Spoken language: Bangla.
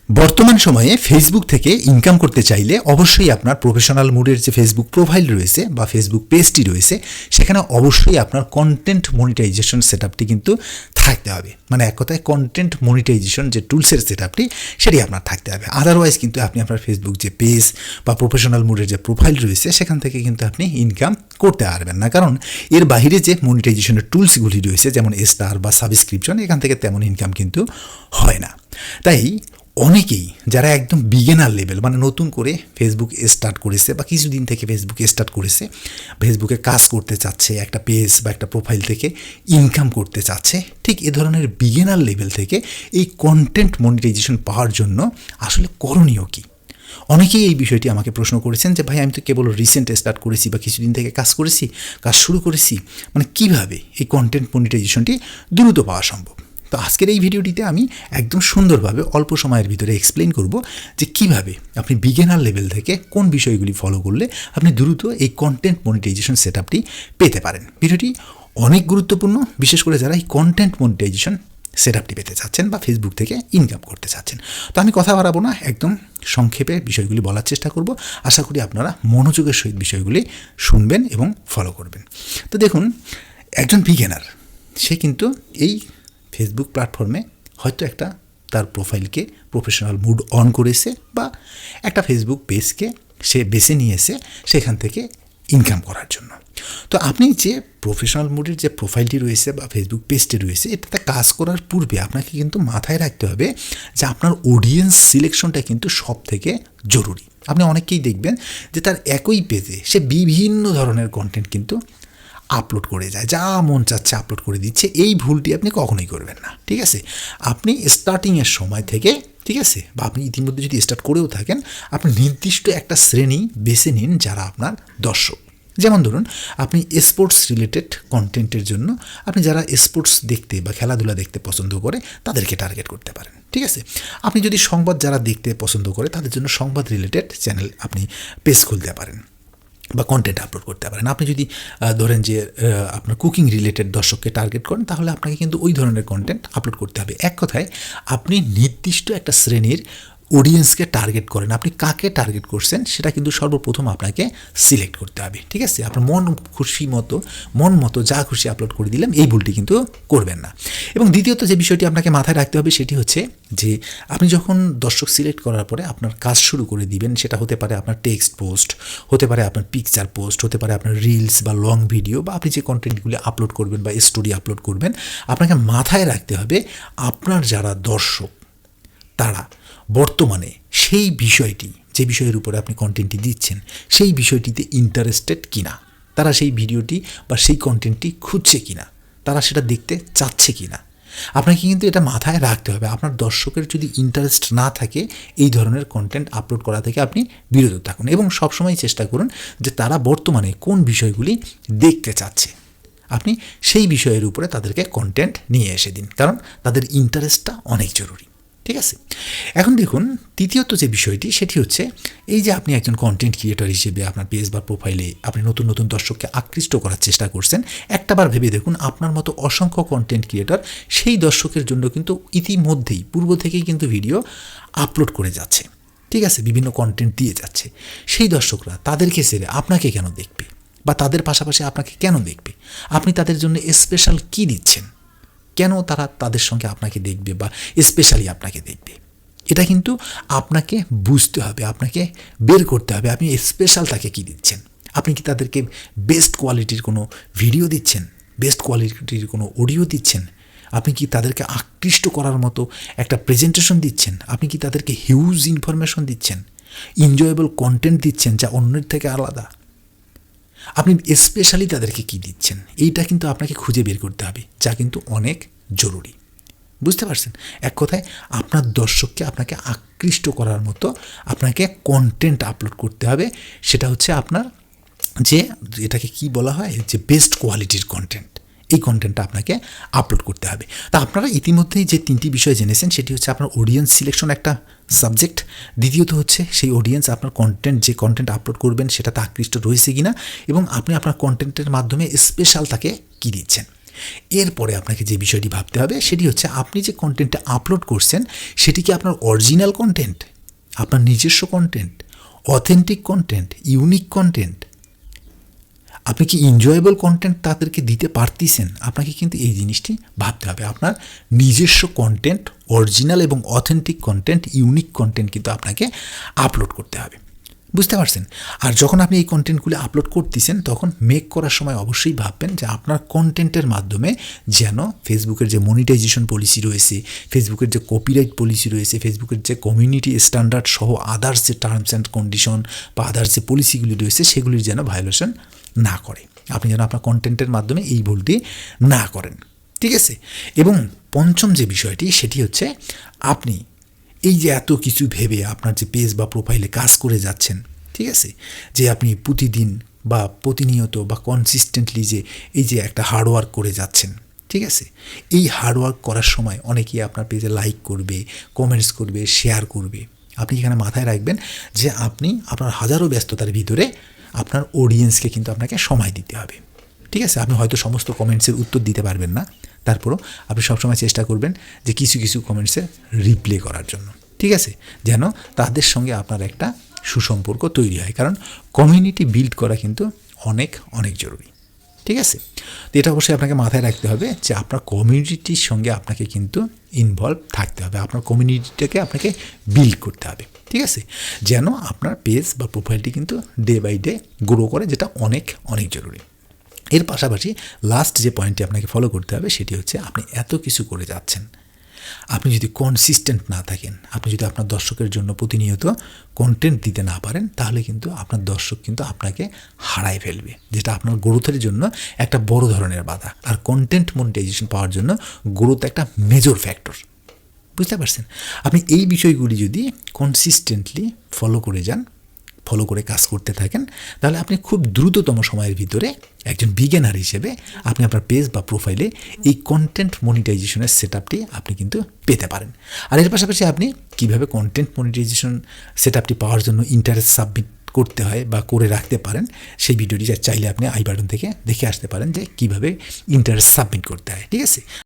বর্তমান সময়ে ফেসবুক থেকে ইনকাম করতে চাইলে অবশ্যই আপনার প্রফেশনাল মুডের যে ফেসবুক প্রোফাইল রয়েছে বা ফেসবুক পেজটি রয়েছে সেখানে অবশ্যই আপনার কন্টেন্ট মনিটাইজেশন সেটআপটি কিন্তু থাকতে হবে। মানে এক কথায় কন্টেন্ট মনিটাইজেশন যে টুলসের সেটআপটি সেটি আপনার থাকতে হবে। আদারওয়াইজ কিন্তু আপনি আপনার ফেসবুক যে পেজ বা প্রফেশনাল মুডের যে প্রোফাইল রয়েছে সেখান থেকে কিন্তু আপনি ইনকাম করতে পারবেন না, কারণ এর বাইরে যে মনিটাইজেশনের টুলসগুলি রয়েছে যেমন স্টার বা সাবস্ক্রিপশন এখান থেকে তেমন ইনকাম কিন্তু হয় না। তাই অনেকেই যারা একদম বিগিনার লেভেল মানে নতুন করে ফেসবুক স্টার্ট করেছে বা কিছুদিন থেকে ফেসবুকে স্টার্ট করেছে, ফেসবুকে কাজ করতে চাচ্ছে, একটা পেজ বা একটা প্রোফাইল থেকে ইনকাম করতে চাচ্ছে, ঠিক এ ধরনের বিগিনার লেভেল থেকে এই কন্টেন্ট মনিটাইজেশন পাওয়ার জন্য আসলে করণীয় কী? অনেকেই এই বিষয়টি আমাকে প্রশ্ন করেছেন যে ভাই আমি তো কেবল রিসেন্ট স্টার্ট করেছি বা কিছুদিন থেকে কাজ শুরু করেছি, মানে কিভাবে এই কন্টেন্ট মনিটাইজেশনটি দ্রুত পাওয়া সম্ভব? তো আজকের এই ভিডিওটিতে আমি একদম সুন্দরভাবে অল্প সময়ের ভিতরে এক্সপ্লেন করব যে কিভাবে আপনি বিগিনার লেভেল থেকে কোন বিষয়গুলি ফলো করলে আপনি দ্রুত এই কন্টেন্ট মনিটাইজেশন সেটআপটি পেতে পারেন। ভিডিওটি অনেক গুরুত্বপূর্ণ, বিশেষ করে যারা এই কন্টেন্ট মনিটাইজেশন সেটআপটি পেতে চাচ্ছেন বা ফেসবুক থেকে ইনকাম করতে চাচ্ছেন। তো আমি কথা বাড়াবো না, একদম সংক্ষেপে বিষয়গুলি বলার চেষ্টা করব। আশা করি আপনারা মনোযোগের সহিত বিষয়গুলি শুনবেন এবং ফলো করবেন। তো দেখুন, একজন বিগিনার সে কিন্তু এই ফেসবুক প্ল্যাটফর্মে হয়তো একটা তার প্রোফাইলকে প্রফেশনাল মুড অন করেছে বা একটা ফেসবুক পেজকে সে বেছে নিয়েছে সেখান থেকে ইনকাম করার জন্য। তো আপনি যে প্রফেশনাল মুডের যে প্রোফাইলটি রয়েছে বা ফেসবুক পেজটি রয়েছে এটাতে কাজ করার পূর্বে আপনাকে কিন্তু মাথায় রাখতে হবে যে আপনার অডিয়েন্স সিলেকশনটা কিন্তু সব থেকে জরুরি। আপনি অনেকেই দেখবেন যে তার একই পেজে সে বিভিন্ন ধরনের কন্টেন্ট কিন্তু আপলোড করে যায়, যা মন চাচ্ছে আপলোড করে দিচ্ছে। এই ভুলটি আপনি কখনোই করবেন না, ঠিক আছে? আপনি স্টার্টিংয়ের সময় থেকে, ঠিক আছে, বা আপনি ইতিমধ্যে যদি স্টার্ট করেও থাকেন, আপনি নির্দিষ্ট একটা শ্রেণী বেছে নিন যারা আপনার দর্শক। যেমন ধরুন, আপনি স্পোর্টস রিলেটেড কন্টেন্টের জন্য আপনি যারা স্পোর্টস দেখতে বা খেলাধুলা দেখতে পছন্দ করে তাদেরকে টার্গেট করতে পারেন, ঠিক আছে? আপনি যদি সংবাদ যারা দেখতে পছন্দ করে তাদের জন্য সংবাদ রিলেটেড চ্যানেল আপনি পেজ খুলতে পারেন বা কন্টেন্ট আপলোড করতে পারেন। আপনি যদি ধরেন যে আপনার কুকিং রিলেটেড দর্শককে টার্গেট করেন তাহলে আপনাকে কিন্তু ওই ধরনের কন্টেন্ট আপলোড করতে হবে। এক কথায় আপনি নির্দিষ্ট একটা শ্রেণীর অডিয়েন্সকে টার্গেট করেন। আপনি কাকে টার্গেট করছেন সেটা কিন্তু সর্বপ্রথম আপনাকে সিলেক্ট করতে হবে, ঠিক আছে? আপনার মন মতো যা খুশি আপলোড করে দিলাম, এই ভুলটি কিন্তু করবেন না। এবং দ্বিতীয়ত যে বিষয়টি আপনাকে মাথায় রাখতে হবে সেটি হচ্ছে যে আপনি যখন দর্শক সিলেক্ট করার পরে আপনার কাজ শুরু করে দিবেন, সেটা হতে পারে আপনার টেক্সট পোস্ট, হতে পারে আপনার পিকচার পোস্ট, হতে পারে আপনার রিলস বা লং ভিডিও, বা আপনি যে কন্টেন্টগুলি আপলোড করবেন বা স্টোরি আপলোড করবেন, আপনাকে মাথায় রাখতে হবে আপনার যারা দর্শক তারা বর্তমানে সেই বিষয়টি, যে বিষয়ের উপরে আপনি কন্টেন্টটি দিচ্ছেন সেই বিষয়টিতে ইন্টারেস্টেড কিনা, তারা সেই ভিডিওটি বা সেই কন্টেন্টটি খুঁজছে কিনা, তারা সেটা দেখতে চাচ্ছে কিনা। আপনাকে কিন্তু এটা মাথায় রাখতে হবে। আপনার দর্শকের যদি ইন্টারেস্ট না থাকে এই ধরনের কন্টেন্ট আপলোড করা থেকে আপনি বিরত থাকুন এবং সবসময় চেষ্টা করুন যে তারা বর্তমানে কোন বিষয়গুলি দেখতে চাচ্ছে, আপনি সেই বিষয়ের উপরে তাদেরকে কন্টেন্ট নিয়ে এসে দিন, কারণ তাদের ইন্টারেস্টটা অনেক জরুরি, ঠিক আছে? এখন দেখুন, তৃতীয়ত যে বিষয়টি সেটি হচ্ছে এই যে আপনি একজন কন্টেন্ট ক্রিয়েটর হিসেবে আপনার পেজ বা প্রোফাইলে আপনি নতুন নতুন দর্শককে আকৃষ্ট করার চেষ্টা করছেন। একটাবার ভেবে দেখুন, আপনার মতো অসংখ্য কন্টেন্ট ক্রিয়েটর সেই দর্শকের জন্য কিন্তু ইতিমধ্যেই পূর্ব থেকেই কিন্তু ভিডিও আপলোড করে যাচ্ছে, ঠিক আছে, বিভিন্ন কন্টেন্ট দিয়ে যাচ্ছে। সেই দর্শকরা তাদেরকে ছেড়ে আপনাকে কেন দেখবে বা তাদের পাশাপাশি আপনাকে কেন দেখবে? আপনি তাদের জন্য স্পেশাল কী দিচ্ছেন? কেন তারা তাদের সঙ্গে আপনাকে দেখবে বা স্পেশালি আপনাকে দেখবে? এটা কিন্তু আপনাকে বুঝতে হবে, আপনাকে বের করতে হবে আপনি স্পেশাল তাকে কী দিচ্ছেন। আপনি কি তাদেরকে বেস্ট কোয়ালিটির কোনো ভিডিও দিচ্ছেন, বেস্ট কোয়ালিটির কোনো অডিও দিচ্ছেন? আপনি কি তাদেরকে আকৃষ্ট করার মতো একটা প্রেজেন্টেশন দিচ্ছেন? আপনি কি তাদেরকে হিউজ ইনফরমেশন দিচ্ছেন, এনজয়েবল কন্টেন্ট দিচ্ছেন যা অন্যের থেকে আলাদা? আপনি স্পেশালি তাদেরকে কী দিচ্ছেন, এইটা কিন্তু আপনাকে খুঁজে বের করতে হবে, যা কিন্তু অনেক জরুরি। বুঝতে পারছেন? এক কথায় আপনার দর্শককে আপনাকে আকৃষ্ট করার মতো আপনাকে কন্টেন্ট আপলোড করতে হবে। সেটা হচ্ছে আপনার যে এটাকে কি বলা হয় যে বেস্ট কোয়ালিটির কন্টেন্ট, এই কন্টেন্টটা আপনাকে আপলোড করতে হবে। তা আপনারা ইতিমধ্যেই যে তিনটি বিষয় জেনেছেন সেটি হচ্ছে আপনার অডিয়েন্স সিলেকশন একটা সাবজেক্ট, দ্বিতীয়ত হচ্ছে সেই অডিয়েন্স আপনার যে কন্টেন্ট আপলোড করবেন সেটাতে আকৃষ্ট রয়েছে কিনা, এবং আপনি আপনার কন্টেন্টের মাধ্যমে স্পেশাল তাকে কী দিচ্ছেন। এরপরে আপনাকে যে বিষয়টি ভাবতে হবে সেটি হচ্ছে আপনি যে কন্টেন্টটা আপলোড করছেন সেটি কি আপনার অরিজিনাল কন্টেন্ট, আপনার নিজস্ব content, authentic content, unique content, আপনি কি এনজয়েবল কন্টেন্ট তাদেরকে দিতে পারতেছেন। আপনাকে কিন্তু এই জিনিসটি ভাবতে হবে। আপনার নিজস্ব কন্টেন্ট, অরিজিনাল এবং অথেন্টিক কন্টেন্ট, ইউনিক কন্টেন্ট কিন্তু আপনাকে আপলোড করতে হবে, বুঝতে পারছেন। আর যখন আপনি এই কন্টেন্টগুলো আপলোড করতেছেন তখন মেক করার সময় অবশ্যই ভাববেন যে আপনার কন্টেন্টের মাধ্যমে যেন ফেসবুকের যে মনিটাইজেশন পলিসি রয়েছে, ফেসবুকের যে কপিরাইট পলিসি রয়েছে, ফেসবুকের যে কমিউনিটি স্ট্যান্ডার্ড সহ আদার্স যে টার্মস অ্যান্ড কন্ডিশন বা আদার্স যে পলিসিগুলি রয়েছে সেগুলির যেন ভায়োলেশন না করে। আপনি যেন আপনার কন্টেন্টের মাধ্যমে এই ভুলটি না করেন, ঠিক আছে। এবং পঞ্চম যে বিষয়টি সেটি হচ্ছে আপনি এই যে এত কিছু ভেবে আপনার যে পেজ বা প্রোফাইলে কাজ করে যাচ্ছেন, ঠিক আছে, যে আপনি প্রতিদিন বা প্রতিনিয়ত বা কনসিস্টেন্টলি যে এই যে একটা হার্ডওয়ার্ক করে যাচ্ছেন, ঠিক আছে, এই হার্ডওয়ার্ক করার সময় অনেকেই আপনার পেজে লাইক করবে, কমেন্টস করবে, শেয়ার করবে। আপনি এখানে মাথায় রাখবেন যে আপনি আপনার হাজারো ব্যস্ততার ভিতরে আপনার অডিয়েন্সকে কিন্তু আপনাকে সময় দিতে হবে, ঠিক আছে। আপনি হয়তো সমস্ত কমেন্টসের উত্তর দিতে পারবেন না, তারপরও আপনি সবসময় চেষ্টা করবেন যে কিছু কিছু কমেন্টসে রিপ্লাই করার জন্য, ঠিক আছে, যেন তাদের সঙ্গে আপনার একটা সুসম্পর্ক তৈরি হয়। কারণ কমিউনিটি বিল্ড করা কিন্তু অনেক অনেক জরুরি, ঠিক আছে। তো এটা অবশ্যই আপনাকে মাথায় রাখতে হবে যে আপনার কমিউনিটির সঙ্গে আপনাকে কিন্তু ইনভলভ থাকতে হবে, আপনার কমিউনিটিটাকে আপনাকে বিল্ড করতে হবে, ঠিক আছে, যেন আপনার পেজ বা প্রোফাইলটি কিন্তু ডে বাই ডে গ্রো করে, যেটা অনেক অনেক জরুরি। এর পাশাপাশি লাস্ট যে পয়েন্টটি আপনাকে ফলো করতে হবে সেটি হচ্ছে আপনি এত কিছু করে যাচ্ছেন, আপনি যদি কনসিস্টেন্ট না থাকেন, আপনি যদি আপনার দর্শকের জন্য প্রতিনিয়ত কন্টেন্ট দিতে না পারেন, তাহলে কিন্তু আপনার দর্শক কিন্তু আপনাকে হারায় ফেলবে, যেটা আপনার গ্রোথের জন্য একটা বড় ধরনের বাধা। আর কন্টেন্ট মনিটাইজেশন পাওয়ার জন্য গ্রোথ একটা মেজর ফ্যাক্টর, বুঝতে পারছেন। আপনি এই বিষয়গুলি যদি কনসিস্টেন্টলি ফলো করে যান, ফলো করে কাজ করতে থাকেন, তাহলে আপনি খুব দ্রুততম সময়ের ভিতরে একজন বিগিনার হিসেবে আপনি আপনার পেজ বা প্রোফাইলে এই কন্টেন্ট মনিটাইজেশনের সেটআপটি আপনি কিন্তু পেতে পারেন। আর এর পাশাপাশি আপনি কীভাবে কন্টেন্ট মনিটাইজেশন সেটআপটি পাওয়ার জন্য ইন্টারেস্ট সাবমিট করতে হয় বা করে রাখতে পারেন, সেই ভিডিওটি চাইলে আপনি আই বাটন থেকে দেখে আসতে পারেন যে কীভাবে ইন্টারেস্ট সাবমিট করতে হয়, ঠিক আছে।